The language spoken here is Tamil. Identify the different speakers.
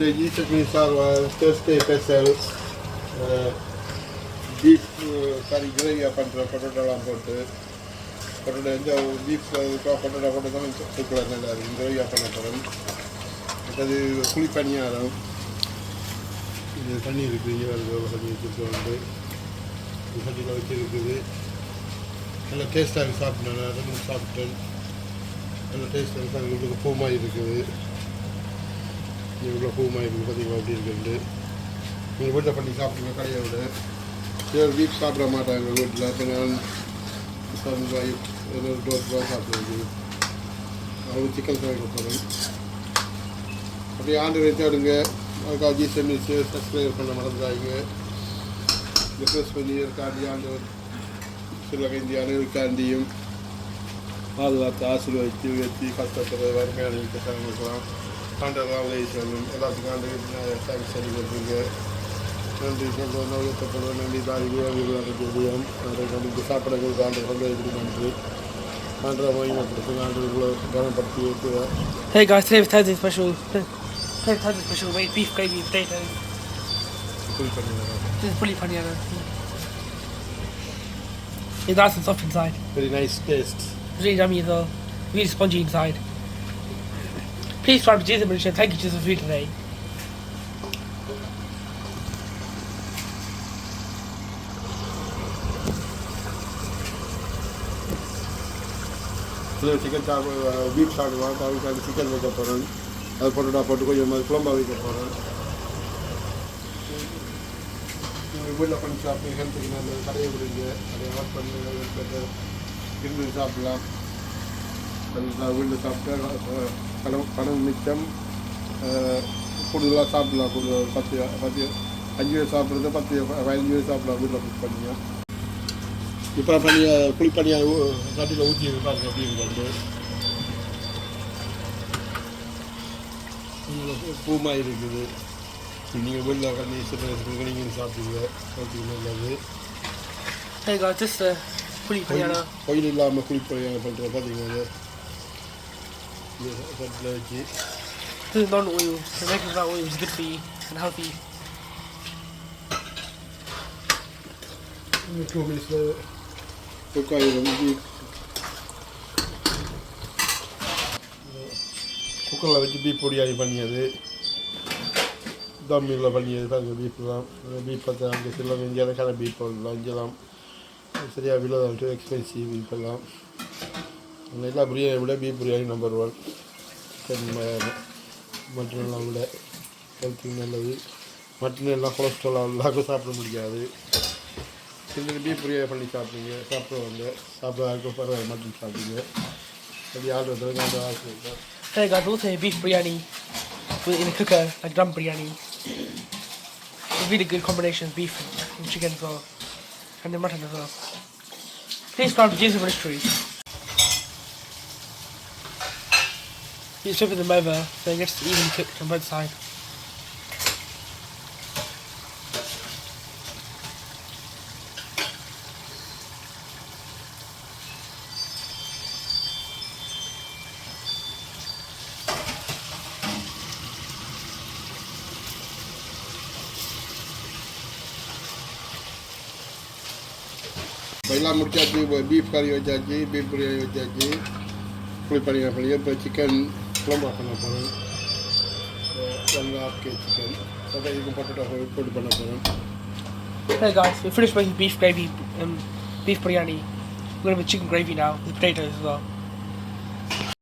Speaker 1: These are Thursday special beef curry gravy பண்ணுற பொட்டோட்டோலாம் போட்டு பொட்டோட்டோ எந்த பீஃப் பொட்டோட்டோ போட்டு தான் சூப்பராக நல்லா இருக்கும் கிரேவியாக பண்ண போகிறோம். அது புளி பணியாரம் இது தண்ணி இருக்குது இங்கே தண்ணி வச்சுட்டு வந்து சட்டியில் வச்சு இருக்குது. நல்லா டேஸ்ட்டாக சாப்பிட்டேன், நான் 2 சாப்பிட்டேன். நல்ல டேஸ்ட்டாக இருக்குது. அது உங்களுக்கு பூ மாதிரி இருக்குது, இவ்வளோ பூ மாதிரி இருக்குது பார்த்தீங்களா அப்படி இருக்குது. நீங்கள் வீட்டில் பண்ணி சாப்பிடுங்க கடையை விட. சிலர் பீஃப் சாப்பிட மாட்டாங்க வீட்டில். இப்போ நான் $7 சாப்பிடுறது அவங்க சிக்கன் சாப்பிட போகிறேன். அப்படியே ஆண்டு வச்சாடுங்க. அதுக்காக ஜிஎஸ்எம்எஸ் சப்ஸ்கிரைப் பண்ண மறந்துடாங்க. இந்த ப்ரெஸ் பண்ணி இருக்காண்டி ஆண்டு சில இந்திய அனைவருக்காண்டியும் பாதுகாத்து ஆசீர்வதித்து உயர்த்தி கஷ்டப்படுற வறுமையான இருக்கலாம் ஆண்டெல்லாம் உதவி சொல்லணும். எல்லாத்துக்கும் ஆண்டு தேங்க்ஸ் சொல்லி கொடுத்துருங்க. நன்றி சொல்கிறோம், உயர்த்தப்படுவோம். நன்றி தாய் தெரியும். நமக்கு சாப்பிடங்களுக்கு ஆண்டு சொல்வது நன்றி. ஆண்டை மகிமைப்படுத்துங்க. ஆண்டு கவனப்படுத்தி வைக்கிறேன்.
Speaker 2: Hey guys, today was Thursday special. Today was Thursday special. Made beef gravy, potatoes.
Speaker 1: Puli panaryam.
Speaker 2: This is Puli panaryam. It's nice and soft inside.
Speaker 1: Very nice taste.
Speaker 2: It's really yummy as well. Really spongy inside. Please subscribe to Jesus and thank you Jesus for food today.
Speaker 1: Chicken beef சாப்பிடுவாங்க. அவங்களுக்கு சிக்கன் வைக்க போகிறேன். அது பொட்டோட்டா போட்டு கொஞ்சம் குழம்பா வைக்க போகிறேன். நீங்கள் வீட்டில் பண்ணி சாப்பிட்டு ஹெல்த்துக்கு நல்லது. கடையை விடுங்க, அதை ஆட் பண்ணி இருந்து சாப்பிடலாம். அது வீட்டில் சாப்பிட்டா பணம் மிச்சம். கூடுதலாக சாப்பிடலாம். கூடுதல் 5 பேர் சாப்பிட்றது 15 பேர் சாப்பிடலாம் வீட்டில் குக் பண்ணிங்க. இப்போ புளி பனியாக சட்டியில் ஊற்றி பாருங்க அப்படின்னு வந்து பூமா இருக்குது. நீங்கள் வெளில கண்ணி சின்ன நீங்கள் சாப்பிடுங்க. நல்லது.
Speaker 2: Hey guys, this is Puli panaryam.
Speaker 1: கோயில் இல்லாமல் புளி பனியாக பண்ணுறது பார்த்தீங்கன்னா சட்டியில் வச்சு.
Speaker 2: This is non-oil. So making without oil is good for you and healthy.
Speaker 1: 2 minutes cook ஆகிடும். குக்கரில் வச்சு பீஃப் பொடியாகி பண்ணியது, தம்மில் பண்ணியது பாருங்கள். பீஃப்லாம் பீஃப் பார்த்து அங்கே சில இந்தியாவுக்கான பீஃப் பண்ணலாம். இங்கெல்லாம் சரியாக விலை தான் எக்ஸ்பென்சிவ் பீஃப் எல்லாம். எல்லா பிரியாணியை விட பீஃப் பிரியாணி நம்பர் 1. சிக்கன் மட்டனெல்லாம் விட ஹெல்த்துக்கு நல்லது. மட்டன் எல்லாம் கொலஸ்ட்ரால் எல்லாருக்கும் சாப்பிட முடியாது. சில பீஃப் பிரியாணி பண்ணி சாப்பிடுங்க. சாப்பிடுவாங்க. சாப்பிட்றதுக்கு பரவாயில்ல. மட்டன் சாப்பிடுங்க. அப்படி ஆர்டர் அந்த ஆசை.
Speaker 2: Hey guys, also beef biryani in a cooker, like dum biryani. It's a really good combination of beef and chicken as well, and the mutton as well. Please subscribe to Jesus Ministries. He's flipping them over so it gets evenly cooked on both sides.
Speaker 1: எல்லாம் முடிச்சாச்சு. பீஃப் கறி வச்சாச்சு, பீஃப் பிரியாணி வச்சாச்சு, புளி பனியாரம் பண்ணி. இப்போ சிக்கன் குழம்பா பண்ண போகிறேன். 1.5 kg சிக்கன் இதுக்கும் பொட்டோட்டோ போட்டு பண்ண போகிறேன்.
Speaker 2: Hey guys, we finished making beef gravy and beef biryani. We're going to have chicken gravy now with potatoes as well.